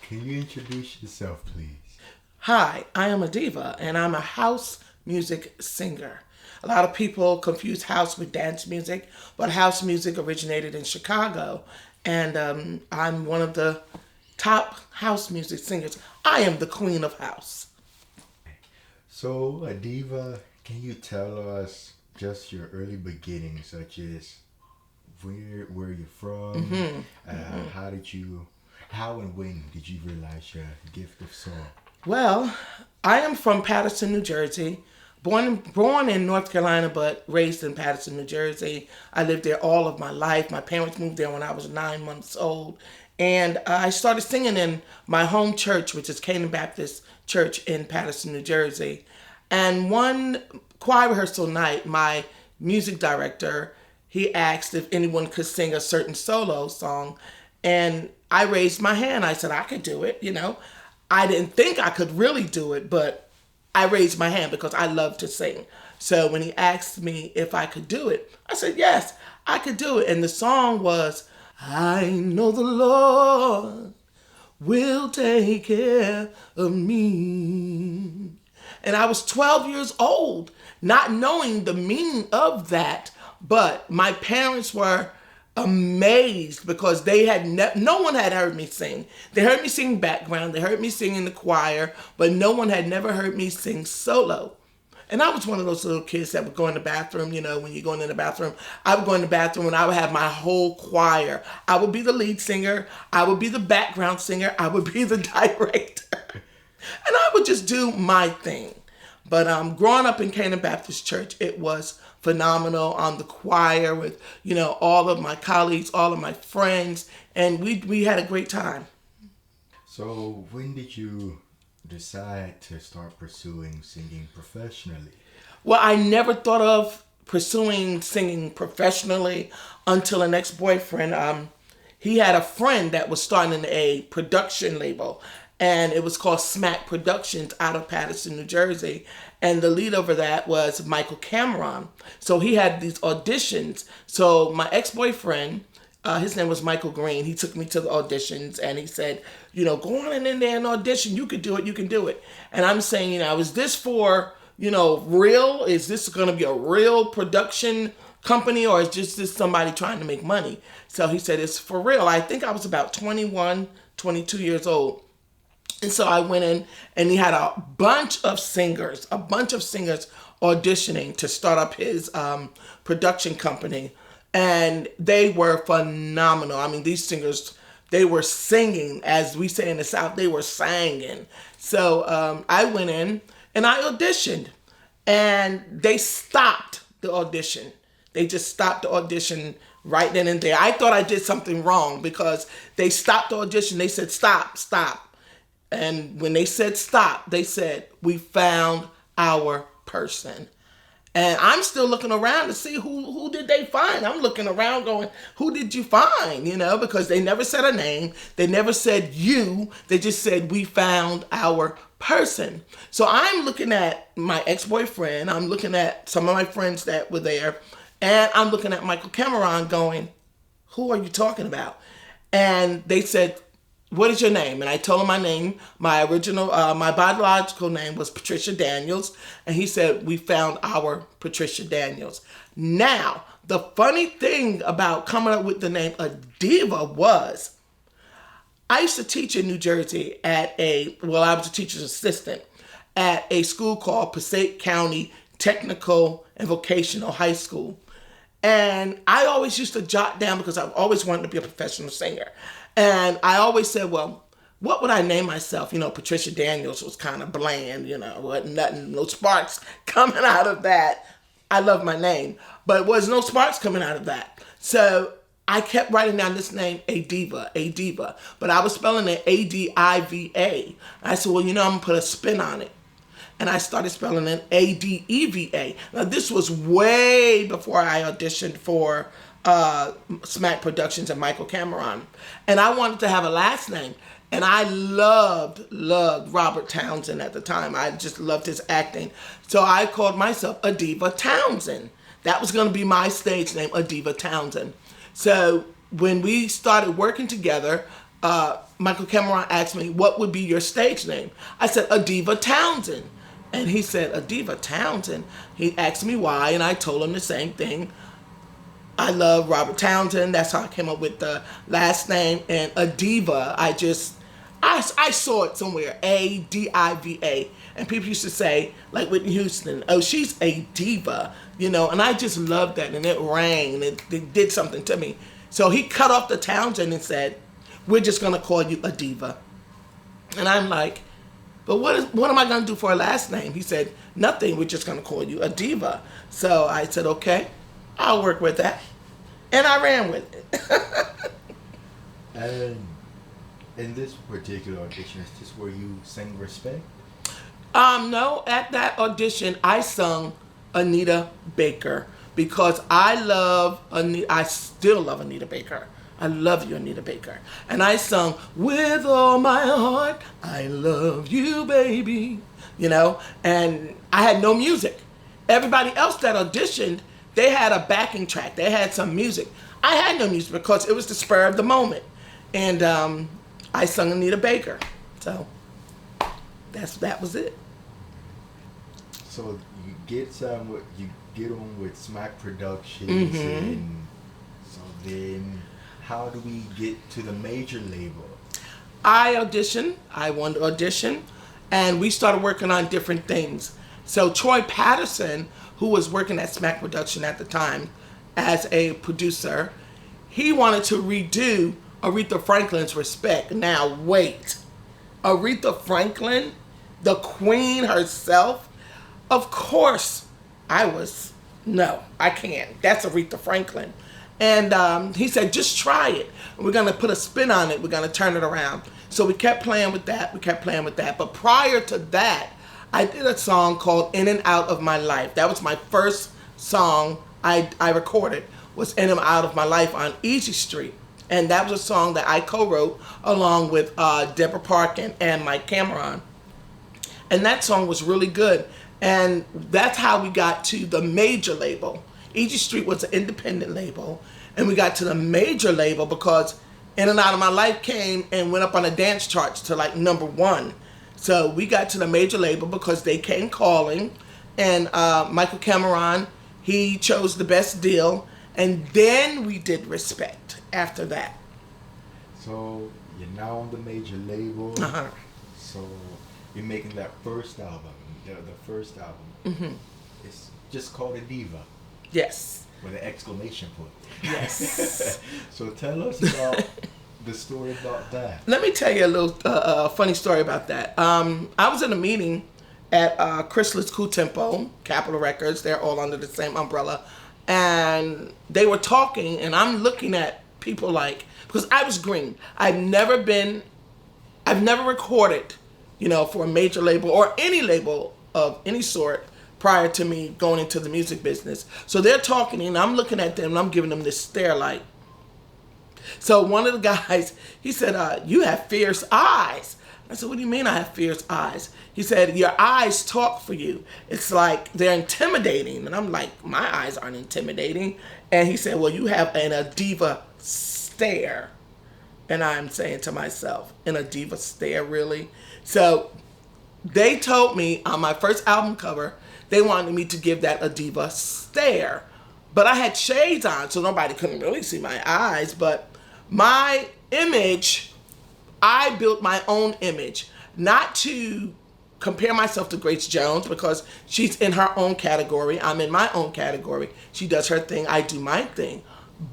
Can you introduce yourself, please? Hi, I am a diva and I'm a house music singer. A lot of people confuse house with dance music, but house music originated in Chicago, and I'm one of the top house music singers. I am the queen of house. So, Adeva, can you tell us just your early beginnings, such as where you're from? How did you, how and when did you realize your gift of song? Well, I am from Paterson, New Jersey. Born in North Carolina, but raised in Paterson, New Jersey. I lived there all of my life. My parents moved there when I was 9 months old. And I started singing in my home church, which is Canaan Baptist Church in Paterson, New Jersey. And one choir rehearsal night, my music director, he asked if anyone could sing a certain solo song. And I raised my hand. I said, I could do it. I didn't think I could really do it, but I raised my hand because I love to sing. So when he asked me if I could do it, I said, yes, I could do it. And the song was, I know the Lord will take care of me. And I was 12 years old, not knowing the meaning of that. But my parents were amazed because they had no one had heard me sing. They heard me sing background, they heard me sing in the choir, but no one had never heard me sing solo. And I was one of those little kids that would go in the bathroom, when you're going in the bathroom, I would go in the bathroom and I would have my whole choir. I would be the lead singer, I would be the background singer, I would be the director. And I would just do my thing. But growing up in Canaan Baptist Church, it was phenomenal. The choir with, all of my colleagues, all of my friends, and we had a great time. So, when did you decide to start pursuing singing professionally? Well, I never thought of pursuing singing professionally until an ex-boyfriend. He had a friend that was starting a production label, and it was called Smack Productions out of Paterson, New Jersey. And the lead over that was Michael Cameron. So he had these auditions. So my ex-boyfriend, his name was Michael Green. He took me to the auditions and he said, go on in there and audition. You could do it. You can do it. And I'm saying, is this for, real? Is this going to be a real production company, or is just this somebody trying to make money? So he said, it's for real. I think I was about 21, 22 years old. And so I went in and he had a bunch of singers auditioning to start up his production company. And they were phenomenal. I mean, these singers, they were singing, as we say in the South, they were singing. So I went in and I auditioned, and they stopped the audition. They just stopped the audition right then and there. I thought I did something wrong because they stopped the audition. They said, stop. And when they said stop, they said, we found our person. And I'm still looking around to see who did they find. I'm looking around going, who did you find? Because they never said a name. They never said you. They just said, we found our person. So I'm looking at my ex-boyfriend. I'm looking at some of my friends that were there. And I'm looking at Michael Cameron going, who are you talking about? And they said, what is your name? And I told him my name. My biological name was Patricia Daniels. And he said, we found our Patricia Daniels. Now, the funny thing about coming up with the name A Diva was, I used to teach in New Jersey I was a teacher's assistant at a school called Passaic County Technical and Vocational High School. And I always used to jot down, because I've always wanted to be a professional singer. And I always said, well, what would I name myself? Patricia Daniels was kind of bland, wasn't nothing, no sparks coming out of that. I love my name, but was no sparks coming out of that. So I kept writing down this name, A Diva, but I was spelling it Adiva. I said, well, I'm going to put a spin on it. And I started spelling it Adeva. Now, this was way before I auditioned for Smack Productions and Michael Cameron. And I wanted to have a last name. And I loved Robert Townsend at the time. I just loved his acting. So I called myself Adeva Townsend. That was going to be my stage name, Adeva Townsend. So when we started working together, Michael Cameron asked me, what would be your stage name? I said, Adeva Townsend. And he said, Adeva Townsend? He asked me why, and I told him the same thing. I love Robert Townsend. That's how I came up with the last name. And Adeva, I saw it somewhere, Adiva. And people used to say, like Whitney Houston, oh, she's a diva, you know. And I just loved that. And it rang, and it did something to me. So he cut off the Townsend and said, we're just going to call you a diva. And I'm like, but what am I going to do for a last name? He said, nothing. We're just going to call you a diva. So I said, okay, I'll work with that. And I ran with it. And in this particular audition, is this where you sang Respect? No, at that audition, I sung Anita Baker because I still love Anita Baker. I love you, Anita Baker. And I sung, with all my heart, I love you, baby. You know, and I had no music. Everybody else that auditioned, they had a backing track. They had some music. I had no music because it was the spur of the moment. And I sung Anita Baker. So that was it. So you get on with Smack Productions, and so then how do we get to the major label? I won the audition, and we started working on different things. So Troy Patterson, who was working at Smack Production at the time as a producer, he wanted to redo Aretha Franklin's Respect. Now wait, Aretha Franklin, the queen herself? Of course no, I can't. That's Aretha Franklin. And he said, just try it. We're going to put a spin on it. We're going to turn it around. So we kept playing with that. But prior to that, I did a song called In and Out of My Life. That was my first song I recorded, was In and Out of My Life on Easy Street. And that was a song that I co-wrote along with Deborah Parkin and Mike Cameron. And that song was really good. And that's how we got to the major label. Easy Street was an independent label. And we got to the major label because In and Out of My Life came and went up on the dance charts to like #1. So we got to the major label because they came calling. And Michael Cameron, he chose the best deal. And then we did Respect after that. So you're now on the major label. Uh-huh. So you're making that first album, the first album. Mm-hmm. It's just called A Diva. Yes. With an exclamation point. Yes. So tell us about the story about that. Let me tell you a little funny story about that. I was in a meeting at Chrysler's Cool Tempo, Capitol Records. They're all under the same umbrella. And they were talking, and I'm looking at people like, because I was green. I've never recorded, for a major label or any label of any sort prior to me going into the music business. So they're talking, and I'm looking at them, and I'm giving them this stare like. So one of the guys, he said, you have fierce eyes. I said, what do you mean I have fierce eyes? He said, your eyes talk for you. It's like they're intimidating. And I'm like, my eyes aren't intimidating. And he said, well, you have an Adeva stare. And I'm saying to myself, an Adeva stare, really? So they told me on my first album cover, they wanted me to give that Adeva stare. But I had shades on, so nobody couldn't really see my eyes. But my image, I built my own image, not to compare myself to Grace Jones because she's in her own category. I'm in my own category. She does her thing. I do my thing.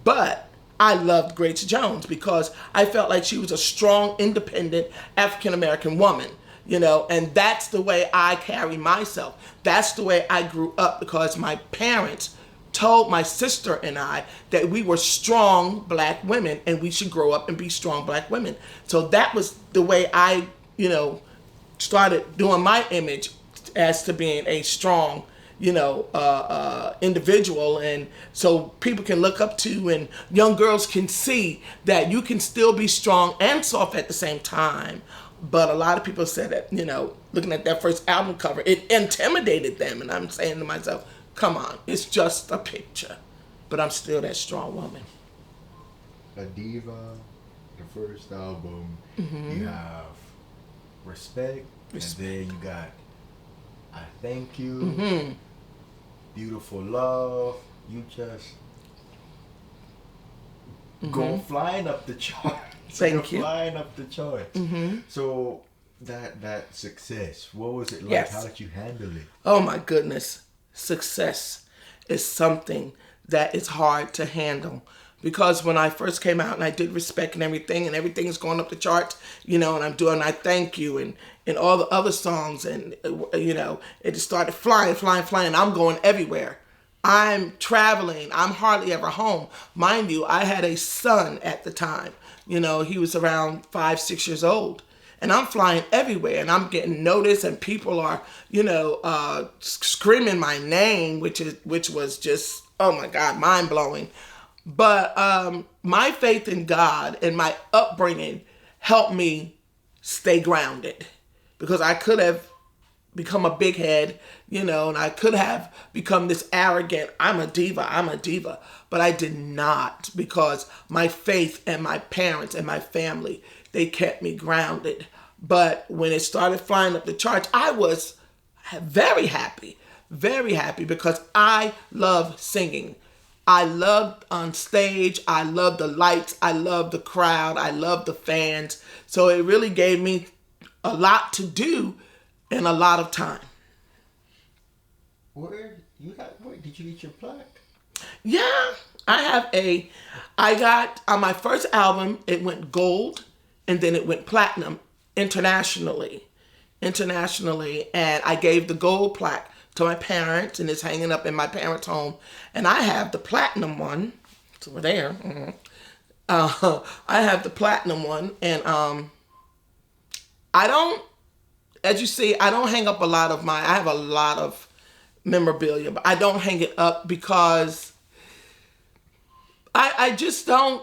But I loved Grace Jones because I felt like she was a strong, independent African-American woman, and that's the way I carry myself. That's the way I grew up because my parents told my sister and I that we were strong black women and we should grow up and be strong black women. So that was the way I, started doing my image as to being a strong, individual. And so people can look up to and young girls can see that you can still be strong and soft at the same time. But a lot of people said that, looking at that first album cover, it intimidated them. And I'm saying to myself, come on, it's just a picture. But I'm still that strong woman. A diva the first album, you have Respect, and then you got I Thank You, Beautiful Love. You just go flying up the charts. Thank you. Flying up the charts. So that success, what was it like? Yes. How did you handle it? Oh my goodness. Success is something that is hard to handle. Because when I first came out and I did Respect and everything's going up the charts, and I'm doing I Thank You and all the other songs, and, it just started flying. I'm going everywhere. I'm traveling. I'm hardly ever home. Mind you, I had a son at the time. He was around 5, 6 years old. And I'm flying everywhere, and I'm getting noticed, and people are, screaming my name, which was just, oh my God, mind blowing. But my faith in God and my upbringing helped me stay grounded, because I could have become a big head, and I could have become this arrogant, I'm a diva. But I did not, because my faith and my parents and my family, they kept me grounded. But when it started flying up the charts, I was very happy, because I love singing. I loved on stage. I love the lights. I love the crowd. I love the fans. So it really gave me a lot to do and a lot of time. Where did you get your plaque? Yeah, I got, on my first album, it went gold, and then it went platinum internationally. And I gave the gold plaque to my parents, and it's hanging up in my parents' home. And I have the platinum one. It's over there. I have the platinum one, and I don't, as you see, I don't hang up a lot of I have a lot of memorabilia, but I don't hang it up because I just don't.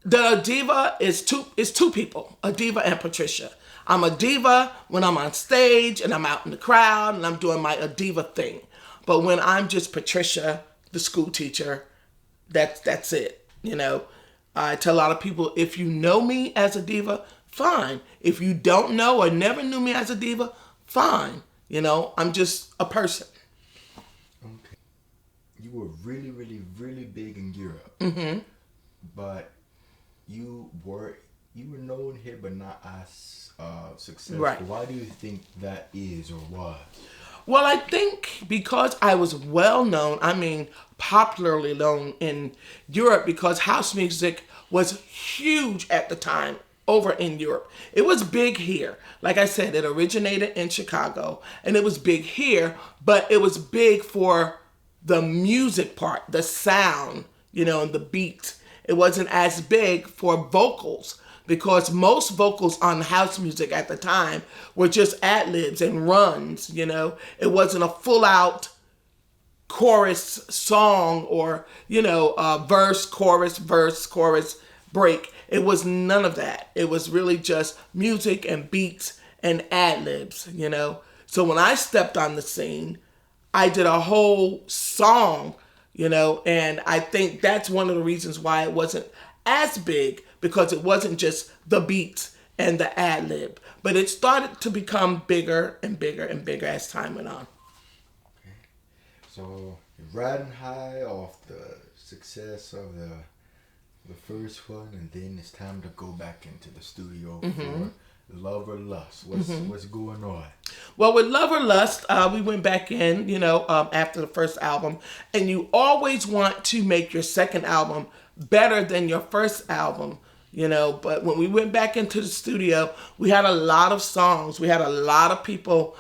The diva is two people, a diva and Patricia. I'm a diva when I'm on stage and I'm out in the crowd and I'm doing my a diva thing. But when I'm just Patricia, the school teacher, that's it. I tell a lot of people, if you know me as a diva, fine. If you don't know or never knew me as a diva, fine. I'm just a person. Okay. You were really, really, really big in Europe. But you were known here, but not as successful. Right. Why do you think that is or was? Well, I think because I was well known, popularly known in Europe, because house music was huge at the time over in Europe. It was big here. Like I said, it originated in Chicago, and it was big here, but it was big for the music part, the sound, and the beat. It wasn't as big for vocals, because most vocals on house music at the time were just ad-libs and runs, It wasn't a full-out chorus song or, verse, chorus, break. It was none of that. It was really just music and beats and ad-libs, So when I stepped on the scene, I did a whole song, and I think that's one of the reasons why it wasn't as big, because it wasn't just the beats and the ad-lib, but it started to become bigger and bigger and bigger as time went on. Okay. So you're riding high off the success of the first one, and then it's time to go back into the studio for Love or Lust. What's going on? Well, with Love or Lust, we went back in, after the first album, and you always want to make your second album better than your first album, but when we went back into the studio, we had a lot of songs. We had a lot of people,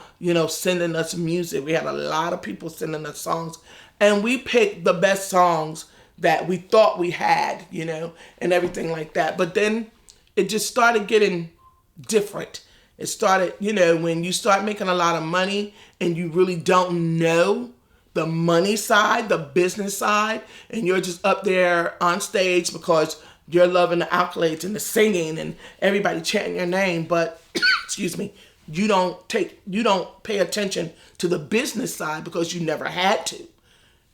sending us music. We had a lot of people sending us songs, and we picked the best songs that we thought we had, and everything like that. But then it just started getting different. It started, when you start making a lot of money and you really don't know the money side, the business side, and you're just up there on stage because you're loving the accolades and the singing and everybody chanting your name, but excuse me, you don't pay attention to the business side because you never had to.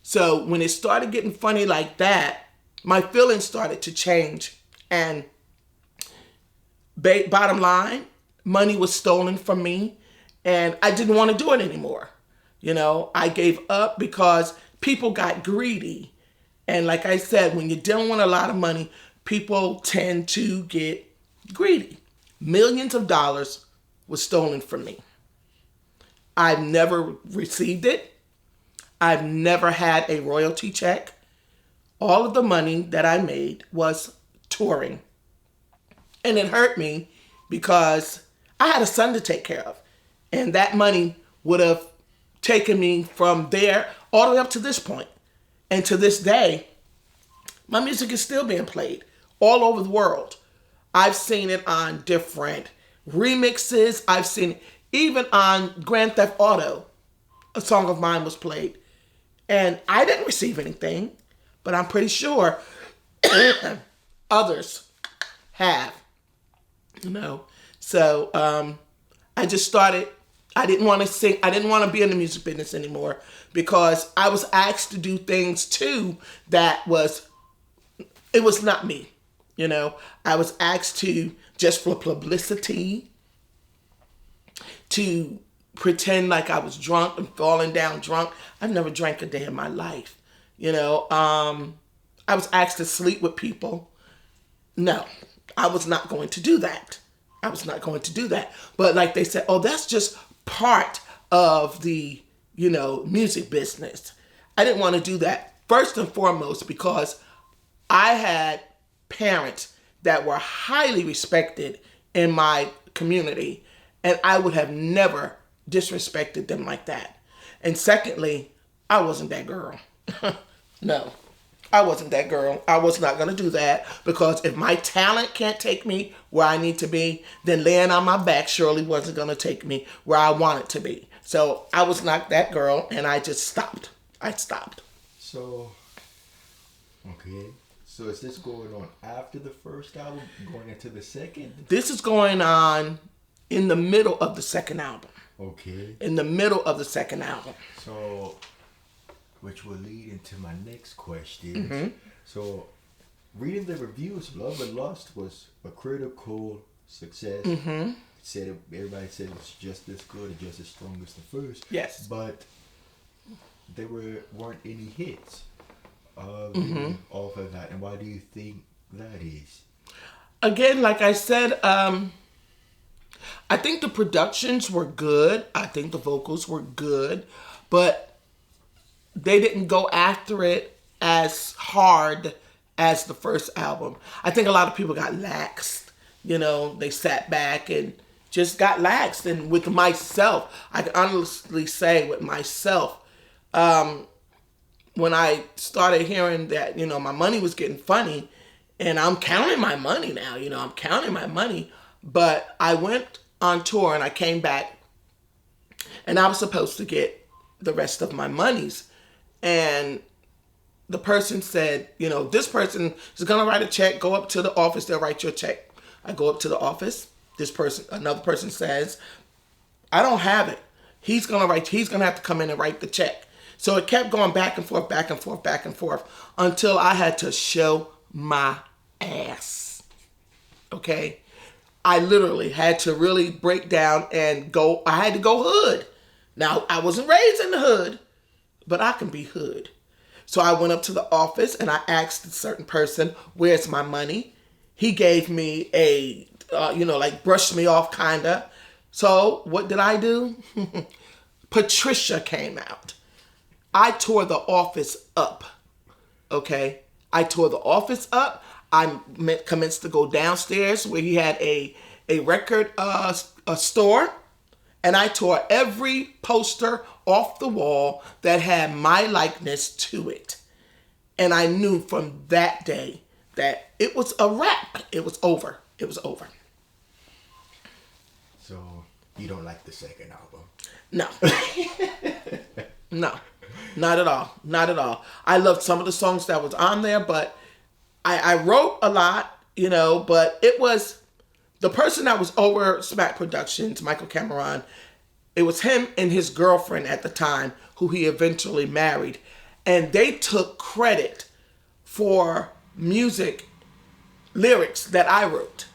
So when it started getting funny like that, my feelings started to change, and Bottom line, money was stolen from me, and I didn't want to do it anymore. I gave up because people got greedy. And like I said, when you're dealing with a lot of money, people tend to get greedy. Millions of dollars was stolen from me. I've never received it. I've never had a royalty check. All of the money that I made was touring. And it hurt me because I had a son to take care of. And that money would have taken me from there all the way up to this point. And to this day, my music is still being played all over the world. I've seen it on different remixes. I've seen it even on Grand Theft Auto. A song of mine was played. And I didn't receive anything, but I'm pretty sure others have. So I just started. I didn't want to sing. I didn't want to be in the music business anymore because I was asked to do things too it was not me. I was asked to, just for publicity, to pretend like I was drunk and falling down drunk. I've never drank a day in my life. I was asked to sleep with people. No, I was not going to do that. But like they said, oh, that's just part of the, music business. I didn't want to do that. First and foremost, because I had parents that were highly respected in my community, and I would have never disrespected them like that. And secondly, I wasn't that girl. No, I wasn't that girl. I was not going to do that, because if my talent can't take me where I need to be, then laying on my back surely wasn't going to take me where I wanted to be. So I was not that girl, and I just stopped. I stopped. So, okay. So is this going on after the first album, going into the second? This is going on in the middle of the second album. Okay. In the middle of the second album. So, which will lead into my next question. Mm-hmm. So, reading the reviews, Love and Lust was a critical success. Mm-hmm. Everybody said it was just as good and just as strong as the first. Yes. But there weren't any hits off of that. And why do you think that is? Again, like I said, I think the productions were good. I think the vocals were good. But they didn't go after it as hard as the first album. I think a lot of people got laxed. They sat back and just got laxed. And with myself, I can honestly say with myself, when I started hearing that, my money was getting funny, and I'm counting my money now, I'm counting my money. But I went on tour and I came back, and I was supposed to get the rest of my monies. And the person said, this person is going to write a check, go up to the office, they'll write you a check. I go up to the office. Another person says, I don't have it. He's going to have to come in and write the check. So it kept going back and forth, back and forth, back and forth, until I had to show my ass. Okay? I literally had to really break down and go. I had to go hood. Now, I wasn't raised in the hood, but I can be hood. So I went up to the office and I asked a certain person, where's my money? He gave me a, brushed me off kinda. So what did I do? Patricia came out. I tore the office up. Okay? I tore the office up. I commenced to go downstairs where he had a record store. And I tore every poster off the wall that had my likeness to it. And I knew from that day that it was a wrap. It was over. It was over. So, you don't like the second album? No. No. Not at all. Not at all. I loved some of the songs that was on there, but I wrote a lot, but it was the person that was over Smack Productions, Michael Cameron. It was him and his girlfriend at the time, who he eventually married. And they took credit for music lyrics that I wrote.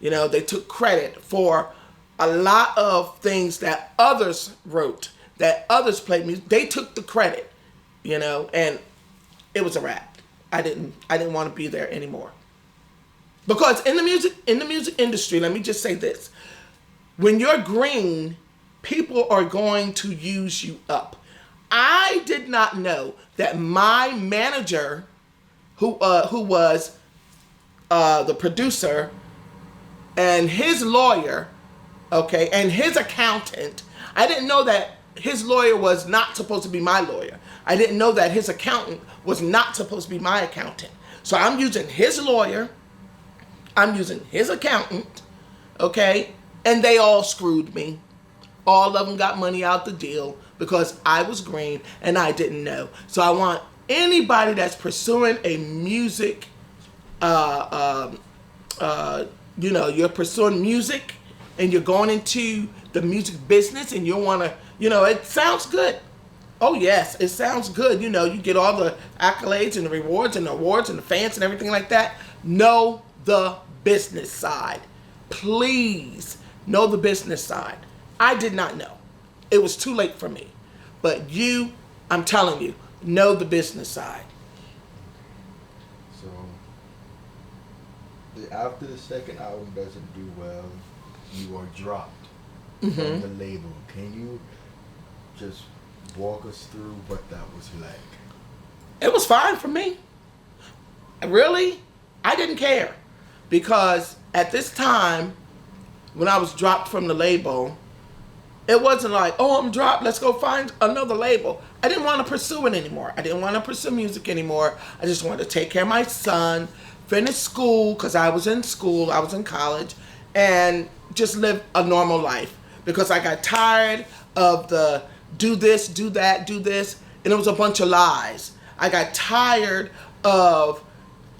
You know, they took credit for a lot of things that others wrote, that others played music. They took the credit, you know, and it was a wrap. I didn't want to be there anymore. Because in the music industry, let me just say this. When you're green, people are going to use you up. I did not know that my manager, who was the producer, and his lawyer, okay, and his accountant, I didn't know that his lawyer was not supposed to be my lawyer. I didn't know that his accountant was not supposed to be my accountant. So I'm using his lawyer, I'm using his accountant, okay, and they all screwed me. All of them got money out the deal because I was green and I didn't know. So I want anybody that's pursuing a music, you know, you're pursuing music and you're going into the music business and you want to, you know, it sounds good. Oh yes, it sounds good. You know, you get all the accolades and the rewards and the awards and the fans and everything like that. Know the business side. Please know the business side. I did not know. It was too late for me. But you, I'm telling you, know the business side. So, after the second album doesn't do well, you are dropped from the label. Can you just walk us through what that was like? It was fine for me. Really, I didn't care. Because at this time, when I was dropped from the label, it wasn't like, oh, I'm dropped, let's go find another label. I didn't want to pursue it anymore. I didn't want to pursue music anymore. I just wanted to take care of my son, finish school, because I was in school, I was in college, and just live a normal life. Because I got tired of the do this, do that, do this, and it was a bunch of lies. I got tired of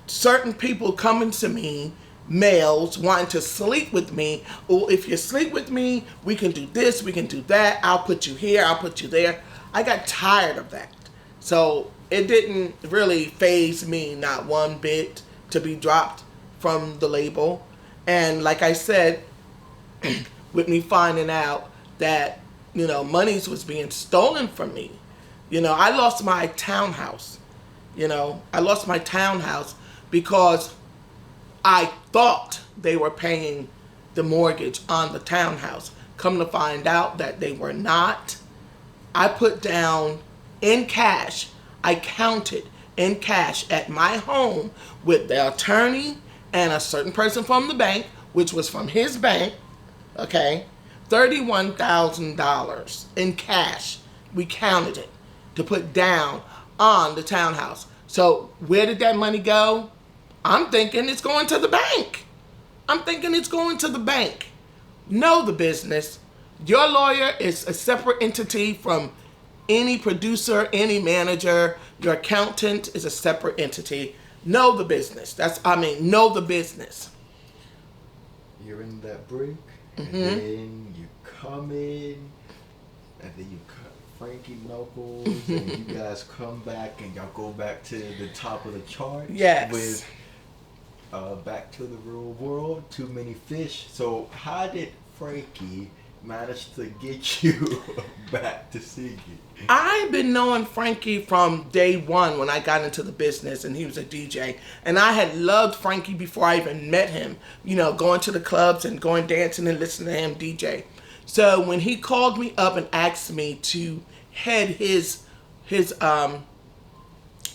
certain people coming to me, males wanting to sleep with me. Well, if you sleep with me, we can do this, we can do that. I'll put you here, I'll put you there. I got tired of that. So it didn't really faze me, not one bit, to be dropped from the label. And like I said, with me finding out that, you know, monies was being stolen from me. You know, I lost my townhouse. You know, I lost my townhouse because I thought they were paying the mortgage on the townhouse. Come to find out that they were not. I put down in cash, I counted in cash at my home with the attorney and a certain person from the bank, which was from his bank, okay, $31,000 in cash. We counted it to put down on the townhouse. So where did that money go? I'm thinking it's going to the bank. I'm thinking it's going to the bank. Know the business. Your lawyer is a separate entity from any producer, any manager. Your accountant is a separate entity. Know the business. Know the business. You're in that break, and then you come in, and then you cut Frankie Knuckles, and you guys come back, and y'all go back to the top of the chart. Yes. With Back to the Real World, Too Many Fish. So how did Frankie manage to get you back to singing? I've been knowing Frankie from day one when I got into the business, and he was a DJ. And I had loved Frankie before I even met him, you know, going to the clubs and going dancing and listening to him DJ. So when he called me up and asked me to head his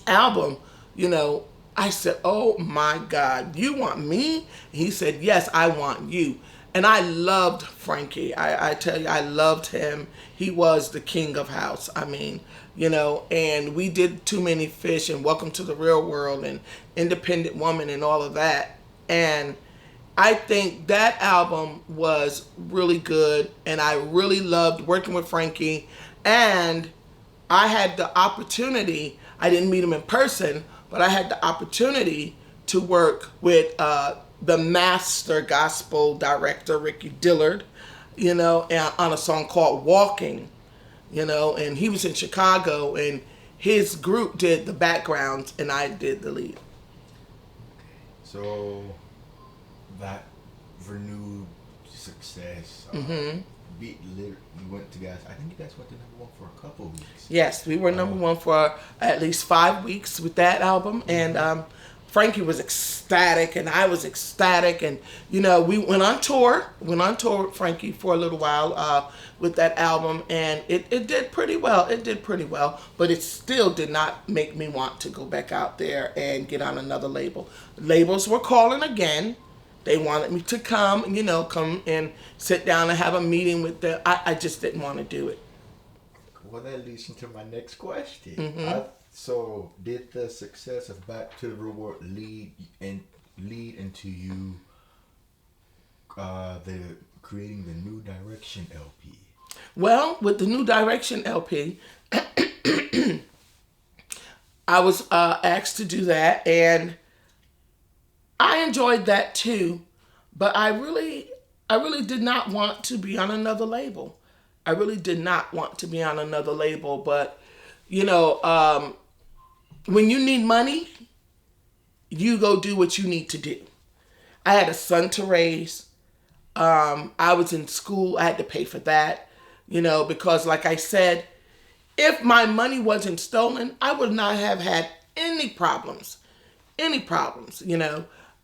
album, you know, I said, oh my God, you want me? He said, yes, I want you. And I loved Frankie. I tell you, I loved him. He was the king of house. I mean, you know, and we did Too Many Fish and Welcome to the Real World and Independent Woman and all of that. And I think that album was really good. And I really loved working with Frankie. And I had the opportunity, I didn't meet him in person, but I had the opportunity to work with the master gospel director, Ricky Dillard, you know, on a song called Walking, you know, and he was in Chicago, and his group did the backgrounds, and I did the lead. So that renewed success. You went to guys. I think you guys went to number one for a couple of weeks. Yes, we were number one for at least 5 weeks with that album, and Frankie was ecstatic, and I was ecstatic, and we went on tour. With Frankie for a little while with that album, and it did pretty well. It did pretty well, but it still did not make me want to go back out there and get on another label. Labels were calling again. They wanted me to come and sit down and have a meeting with them. I just didn't want to do it. Well, that leads into my next question. So, did the success of Back to the Real World lead into you creating the New Direction LP? Well, with the New Direction LP, I was asked to do that, and I enjoyed that too, but I really did not want to be on another label. I really did not want to be on another label, but when you need money, you go do what you need to do. I had a son to raise. I was in school. I had to pay for that, because like I said, if my money wasn't stolen, I would not have had any problems.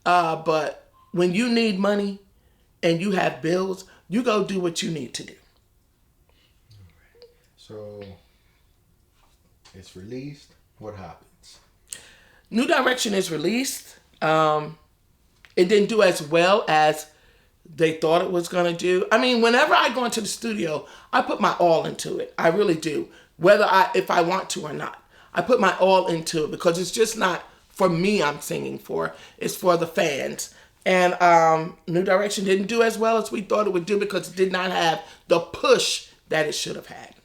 But when you need money and you have bills, you go do what you need to do. All right. So it's released. What happens? New Direction is released. It didn't do as well as they thought it was going to do. I mean, whenever I go into the studio, I put my all into it. I really do. If I want to or not. I put my all into it because it's just not for me I'm singing for. It's for the fans. And New Direction didn't do as well as we thought it would do because it did not have the push that it should have had.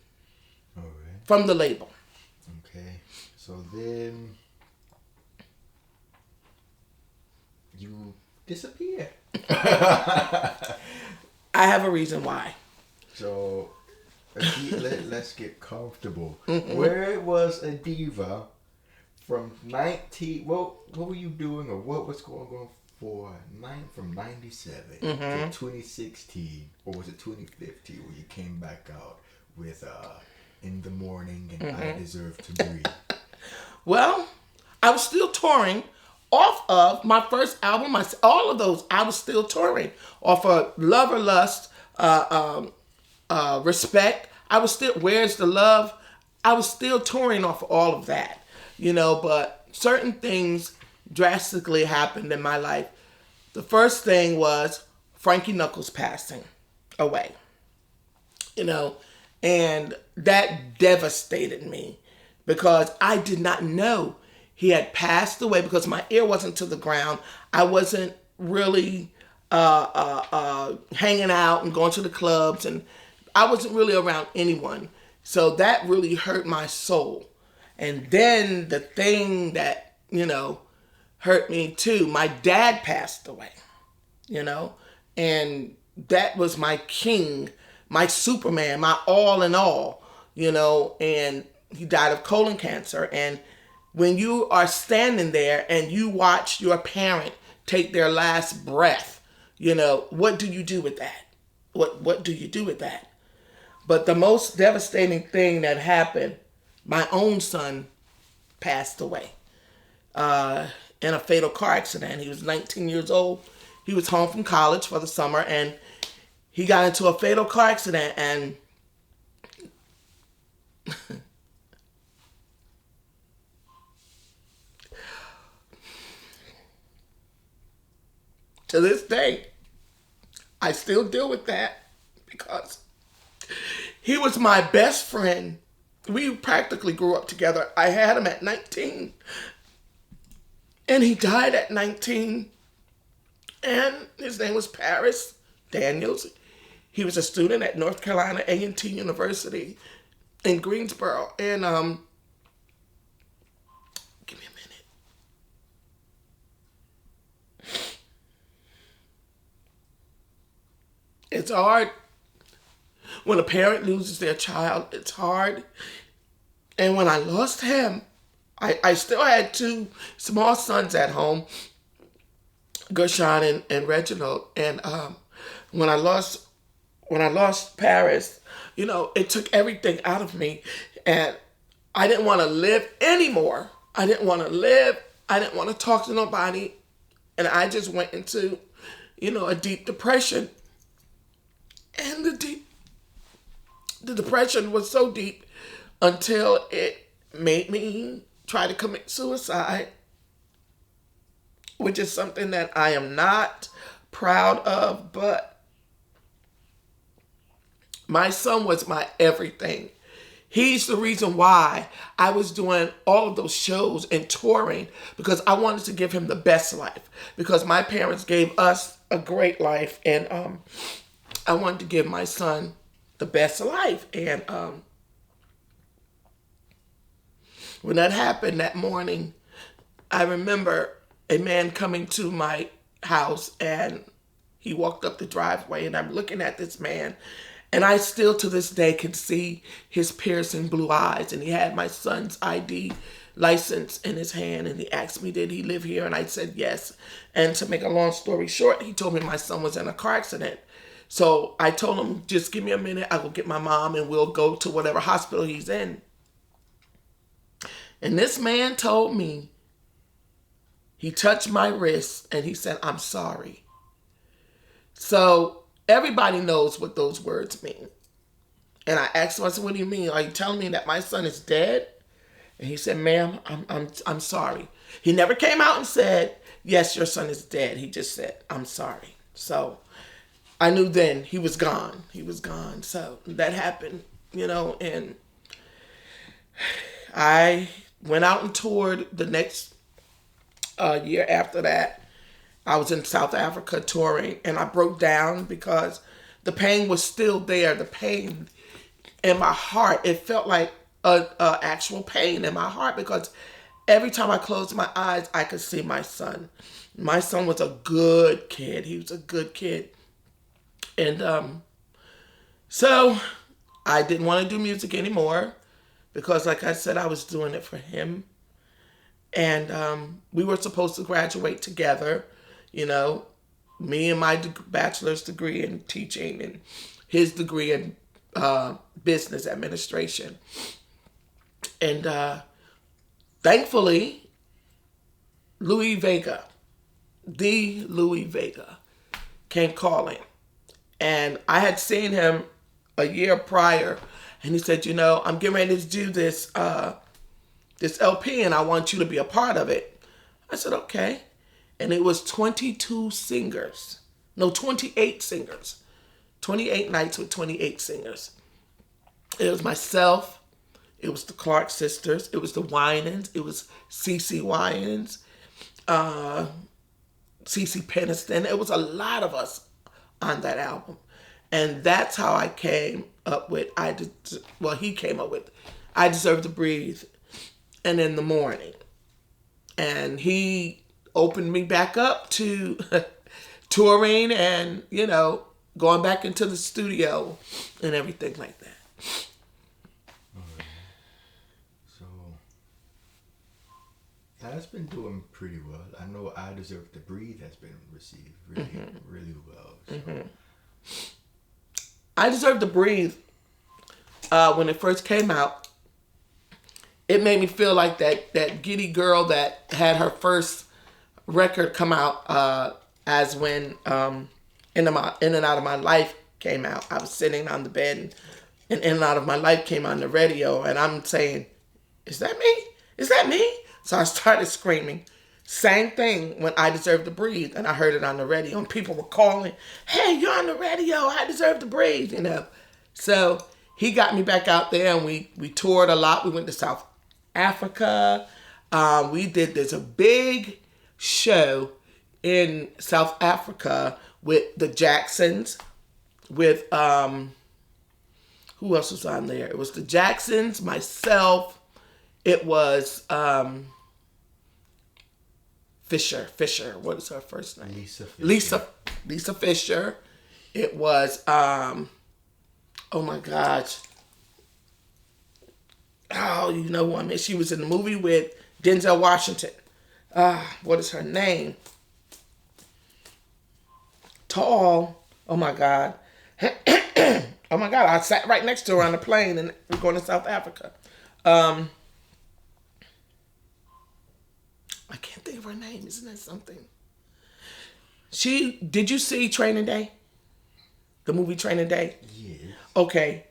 All right. From the label. Okay. So then you disappear. I have a reason why. So let's get comfortable. Where was A Diva from 19? What were you doing, or what was going on from 97 to 2016, or was it 2015 where you came back out with In the Morning and I Deserve to Breathe? Well, I was still touring off of my first album. All of those, I was still touring off of Love or Lust, Respect. I was still, Where's the Love? I was still touring off of all of that, but certain things drastically happened in my life. The first thing was Frankie Knuckles passing away, and that devastated me because I did not know he had passed away because my ear wasn't to the ground. I wasn't really hanging out and going to the clubs, and I wasn't really around anyone. So that really hurt my soul. And then the thing that, hurt me too, my dad passed away, and that was my king, my Superman, my all in all, and he died of colon cancer. And when you are standing there and you watch your parent take their last breath, what do you do with that? What do you do with that? But the most devastating thing that happened, my own son passed away in a fatal car accident. He was 19 years old. He was home from college for the summer, and he got into a fatal car accident, and to this day, I still deal with that because he was my best friend. We practically grew up together. I had him at 19, and he died at 19, and his name was Paris Daniels. He was a student at North Carolina A&T University in Greensboro, and give me a minute. It's hard. When a parent loses their child, it's hard. And when I lost him, I still had two small sons at home. Gershon and Reginald. And when I lost Paris, it took everything out of me, and I didn't want to live anymore. I didn't want to live. I didn't want to talk to nobody, and I just went into, a deep depression. And the depression was so deep until it made me try to commit suicide, which is something that I am not proud of, but my son was my everything. He's the reason why I was doing all of those shows and touring, because I wanted to give him the best life, because my parents gave us a great life, and I wanted to give my son the best life. And when that happened that morning, I remember a man coming to my house, and he walked up the driveway, and I'm looking at this man, and I still to this day can see his piercing blue eyes, and he had my son's ID license in his hand, and he asked me, did he live here? And I said yes. And to make a long story short, he told me my son was in a car accident. So I told him, just give me a minute, I will get my mom and we'll go to whatever hospital he's in. And this man told me, he touched my wrist and he said, I'm sorry. So everybody knows what those words mean. And I asked him, I said, what do you mean? Are you telling me that my son is dead? And he said, ma'am, I'm sorry. He never came out and said, yes, your son is dead. He just said, I'm sorry. So I knew then he was gone. He was gone. So that happened, and I went out and toured the next year after that. I was in South Africa touring, and I broke down because the pain was still there. The pain in my heart, it felt like a actual pain in my heart, because every time I closed my eyes, I could see my son. My son was a good kid. He was a good kid. And so I didn't want to do music anymore, because like I said, I was doing it for him. And we were supposed to graduate together, me and my bachelor's degree in teaching and his degree in business administration. And thankfully, Louis Vega came calling. And I had seen him a year prior, and he said, I'm getting ready to do this LP, and I want you to be a part of it. I said, okay. And it was 28 singers. 28 nights with 28 singers. It was myself. It was the Clark sisters. It was the Winans. It was CeCe Winans. CeCe Peniston. It was a lot of us on that album. And that's how I came up with, he came up with I Deserve to Breathe and In the Morning. And he opened me back up to touring and, going back into the studio and everything like that. So that's been doing pretty well. I know I Deserve to Breathe has been received really, really well. So. I Deserve to Breathe, when it first came out, it made me feel like that giddy girl that had her first record come out, as when In and Out of My Life came out. I was sitting on the bed, and In and Out of My Life came on the radio, and I'm saying, is that me? Is that me? So I started screaming. Same thing when I Deserve to Breathe, and I heard it on the radio, and people were calling, hey, you're on the radio, I Deserve to Breathe, So he got me back out there, and we toured a lot. We went to South Africa. We did this big show in South Africa with the Jacksons, with, who else was on there? It was the Jacksons, myself, it was, Fisher, what is her first name? Lisa Fisher. It was, oh my gosh. Oh, you know who I mean? She was in the movie with Denzel Washington. What is her name? tall. Oh my God. Oh my God. I sat right next to her on the plane and we're going to South Africa. I can't think of her name. Isn't that something? Did you see Training Day? The movie Training Day? Yes. Okay.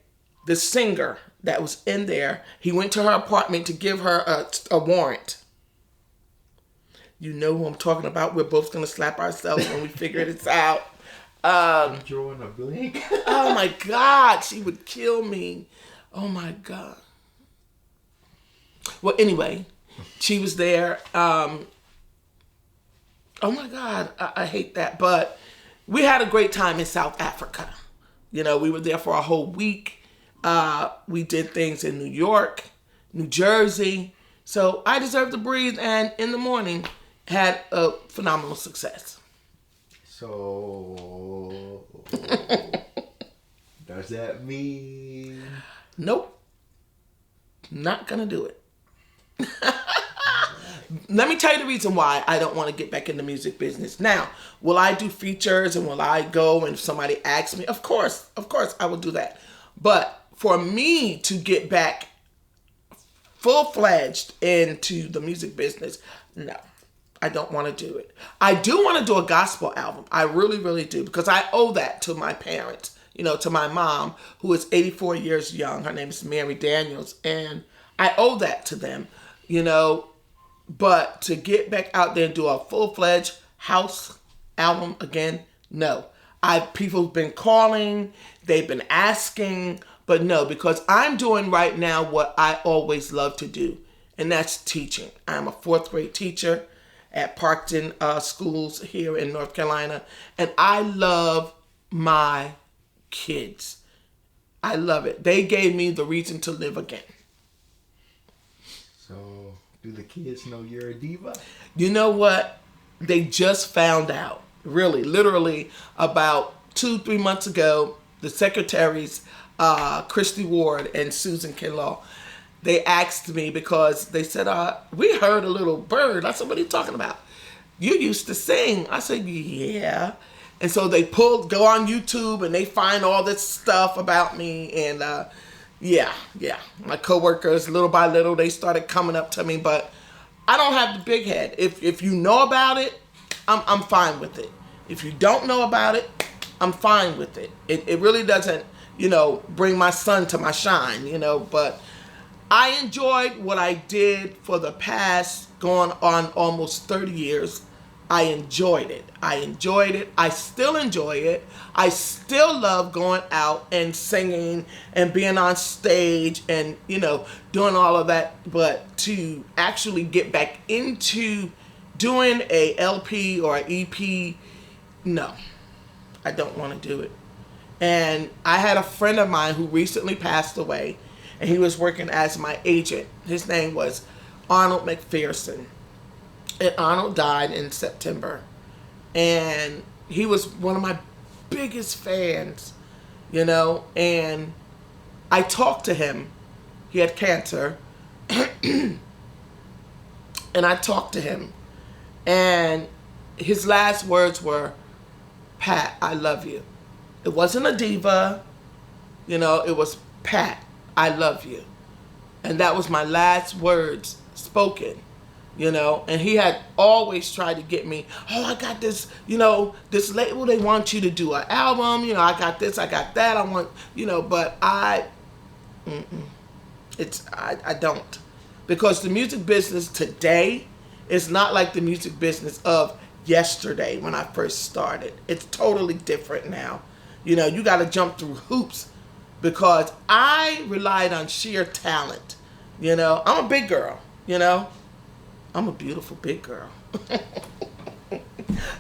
The singer that was in there, he went to her apartment to give her a warrant. You know who I'm talking about. We're both going to slap ourselves when we figure this out. I'm drawing a blank. Oh my God. She would kill me. Oh my God. Well, anyway, she was there. Oh my God. I hate that. But we had a great time in South Africa. You know, we were there for a whole week. We did things in New York, New Jersey. So I deserve to breathe, and in the morning had a phenomenal success. So does that mean? Nope. Not gonna do it. Let me tell you the reason why I don't want to get back in the music business. Now, will I do features and will I go and if somebody asks me? Of course I will do that. But for me to get back full-fledged into the music business, no, I don't want to do it. I do want to do a gospel album. I really, really do, because I owe that to my parents, you know, to my mom, who is 84 years young. Her name is Mary Daniels, and I owe that to them, you know. But to get back out there and do a full-fledged house album again, no. People have been calling, they've been asking, but no, because I'm doing right now what I always love to do, and that's teaching. I'm a 4th grade teacher at Parkton schools here in North Carolina, and I love my kids. I love it. They gave me the reason to live again. So, do the kids know you're a diva? You know what? They just found out. Really, literally about 2-3 months ago, the secretaries, Christy Ward and Susan Kinlaw, they asked me because they said, we heard a little bird. I said, what are you talking about? You used to sing. I said, yeah. And so they go on YouTube and they find all this stuff about me. And yeah. My coworkers, little by little, they started coming up to me. But I don't have the big head. If you know about it, I'm fine with it. If you don't know about it, I'm fine with it. It really doesn't, you know, bring my sun to my shine, you know. But I enjoyed what I did for the past going on almost 30 years. I enjoyed it. I still enjoy it. I still love going out and singing and being on stage and, you know, doing all of that. But to actually get back into doing a LP or an EP, no, I don't want to do it. And I had a friend of mine who recently passed away, and he was working as my agent. His name was Arnold McPherson. And Arnold died in September. And he was one of my biggest fans, you know. And I talked to him. He had cancer. And I talked to him. And his last words were, Pat, I love you. It wasn't a diva. You know, it was, Pat, I love you. And that was my last words spoken. You know, and he had always tried to get me, I got this, you know, this label, they want you to do an album, you know, I got this, I got that, I want, you know, but I don't. Because the music business today is not like the music business of yesterday when I first started. It's totally different now. You know, you got to jump through hoops because I relied on sheer talent. You know, I'm a big girl, you know. I'm a beautiful big girl.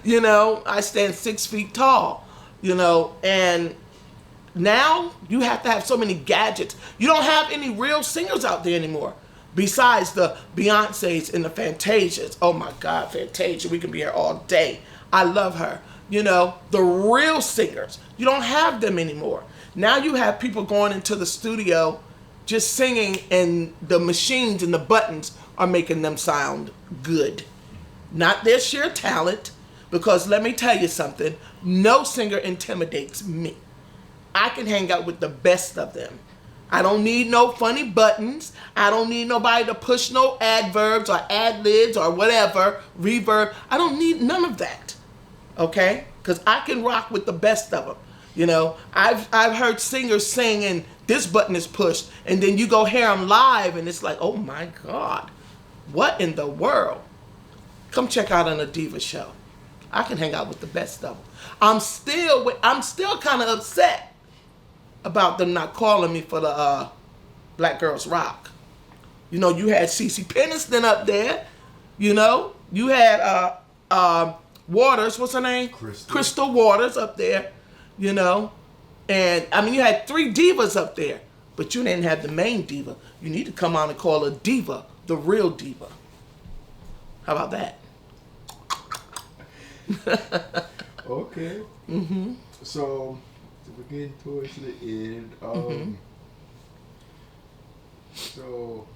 You know, I stand 6 feet tall, you know, and now you have to have so many gadgets. You don't have any real singers out there anymore besides the Beyoncés and the Fantasias. Oh my God, Fantasia, we can be here all day. I love her. You know, the real singers, you don't have them anymore. Now you have people going into the studio just singing and the machines and the buttons are making them sound good. Not their sheer talent, Because let me tell you something, no singer intimidates me. I can hang out with the best of them. I don't need no funny buttons. I don't need nobody to push no adverbs or ad-libs or whatever, reverb. I don't need none of that, okay? Because I can rock with the best of them. You know, I've heard singers sing and this button is pushed, and then you go hear them live and it's like, oh my God, what in the world? Come check out an A Diva show. I can hang out with the best of them. I'm still kind of upset about them not calling me for the Black Girls Rock. You know, you had Cece Peniston up there. You know, you had Waters, what's her name? Crystal Waters up there. You know, and I mean, you had 3 divas up there, but you didn't have the main diva. You need to come on and call a diva the real diva. How about that? Okay. So we're getting towards the end. So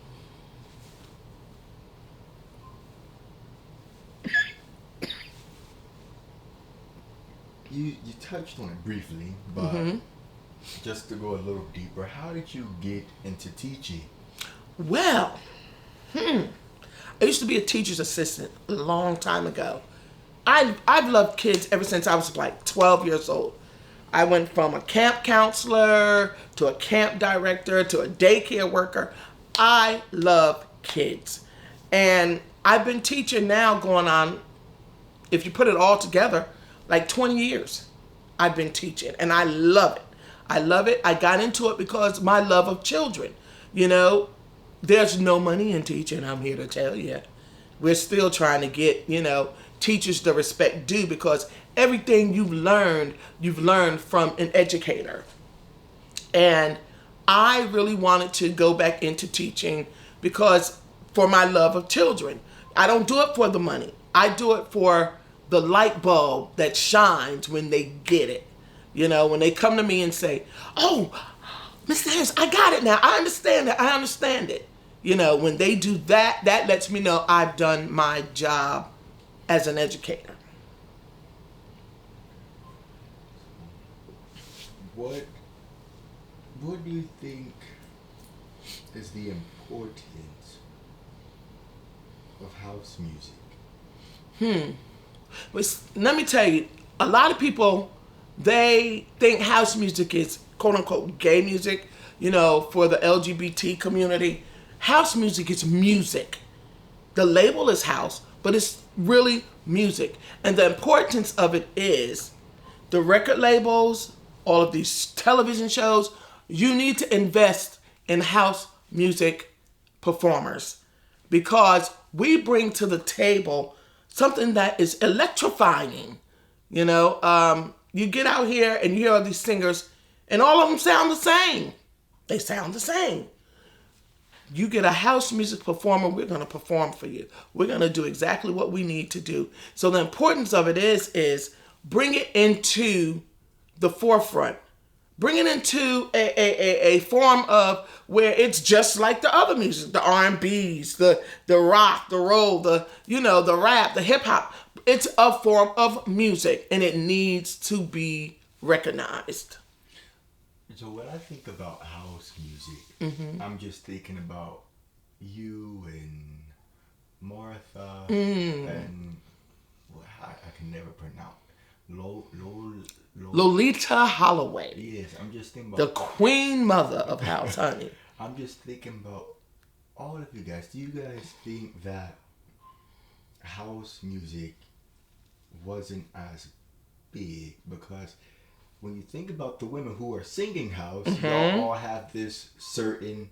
you touched on it briefly, but just to go a little deeper, how did you get into teaching? Well, I used to be a teacher's assistant a long time ago. I've loved kids ever since I was like 12 years old. I went from a camp counselor to a camp director to a daycare worker. I love kids. And I've been teaching now going on, if you put it all together, like 20 years. I've been teaching and I love it. I love it. I got into it because my love of children. You know, there's no money in teaching, I'm here to tell you. We're still trying to get, you know, teachers the respect due, because everything you've learned from an educator. And I really wanted to go back into teaching because for my love of children. I don't do it for the money. I do it for the light bulb that shines when they get it. You know, when they come to me and say, oh, Mr. Harris, I got it now. I understand it. I understand it. You know, when they do that, that lets me know I've done my job as an educator. What do you think is the importance of house music? But let me tell you, a lot of people, they think house music is quote unquote gay music, you know, for the LGBT community. House music is music. The label is house, but it's really music. And the importance of it is the record labels, all of these television shows, you need to invest in house music performers, because we bring to the table something that is electrifying. You know, you get out here and you hear all these singers and all of them sound the same. They sound the same. You get a house music performer, we're going to perform for you. We're going to do exactly what we need to do. So the importance of it is bring it into the forefront. Bring it into a form of where it's just like the other music, the R&Bs, the rock, the roll, the, you know, the rap, the hip hop. It's a form of music and it needs to be recognized. So when I think about house music, I'm just thinking about you and Martha and I can never pronounce Lolita Holloway. Yes, I'm just thinking about the queen mother of house, honey. I'm just thinking about all of you guys. Do you guys think that house music wasn't as big? Because when you think about the women who are singing house, y'all all have this certain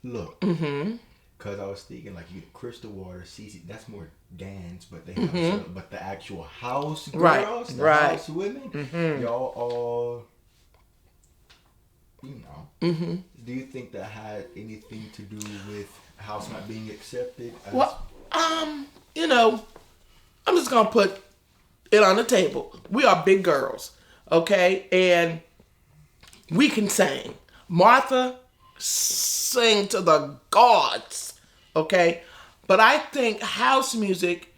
look. Because I was thinking, like, you Crystal Waters, Cece, that's more dance, but they have certain, but the actual house girls, house women, y'all all, you know. Do you think that had anything to do with house not being accepted? Well, you know, I'm just gonna put it on the table. We are big girls, okay, and we can sing. Martha sang to the gods, okay, but I think house music,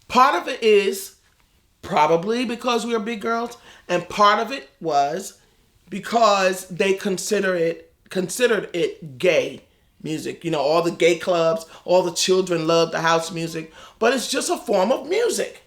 part of it is Probably because we were big girls, and part of it was because they considered it gay music. You know, all the gay clubs, all the children loved the house music, but it's just a form of music.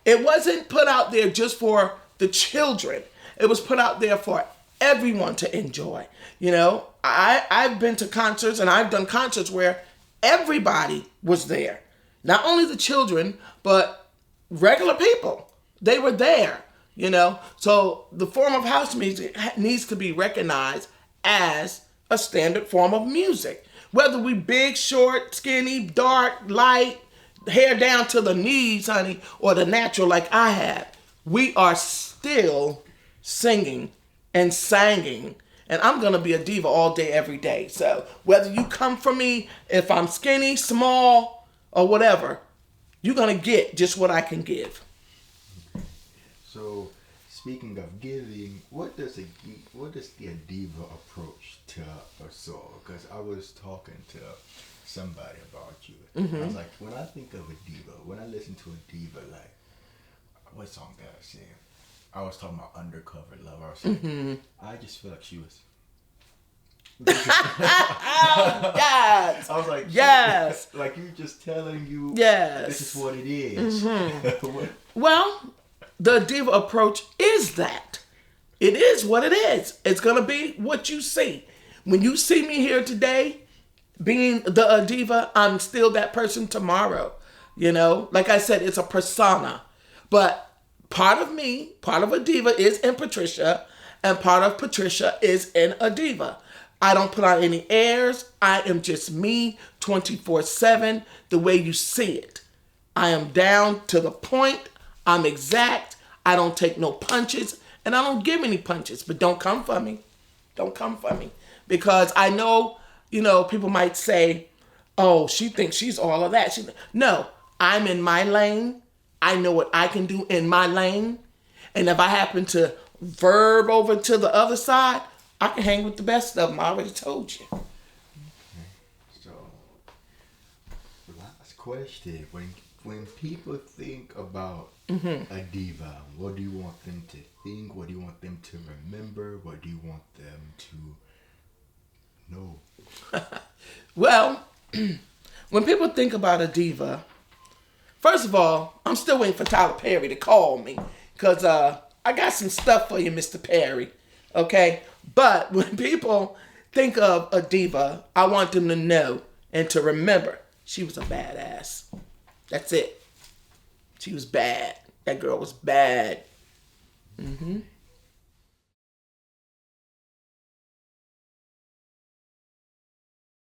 It wasn't put out there just for the children. It was put out there for everyone to enjoy. You know, I've been to concerts, and I've done concerts where everybody was there. Not only the children, but regular people. They were there, you know. So the form of house music needs to be recognized as a standard form of music. Whether we big, short, skinny, dark, light, hair down to the knees, honey, or the natural like I have, we are still singing and singing. And I'm going to be a diva all day, every day. So whether you come for me, if I'm skinny, small, or whatever, you're going to get just what I can give. So, speaking of giving, what does the diva approach to a song? Because I was talking to somebody about you. I was like, when I think of a diva, when I listen to a diva, like, what song did I sing? I was talking about Undercover Love. I was saying, I just feel like she was. Yes. I was like, yes. Like you just telling you, yes, this is what it is. Well, the diva approach is that. It is what it is. It's going to be what you see. When you see me here today, being the diva, I'm still that person tomorrow. You know, like I said, it's a persona. But part of me, part of a diva is in Patricia, and part of Patricia is in a diva. I don't put on any airs. I am just me 24/7, the way you see it. I am down to the point. I'm exact. I don't take no punches, and I don't give any punches. But don't come for me. Don't come for me. Because I know, you know, people might say, oh, she thinks she's all of that. No, I'm in my lane. I know what I can do in my lane. And if I happen to verb over to the other side, I can hang with the best of them. I already told you. Okay. So, last question. When people think about a diva, what do you want them to think? What do you want them to remember? What do you want them to know? Well, when people think about a diva, first of all, I'm still waiting for Tyler Perry to call me. Because I got some stuff for you, Mr. Perry. Okay? But when people think of a diva, I want them to know and to remember she was a badass. That's it. She was bad. That girl was bad.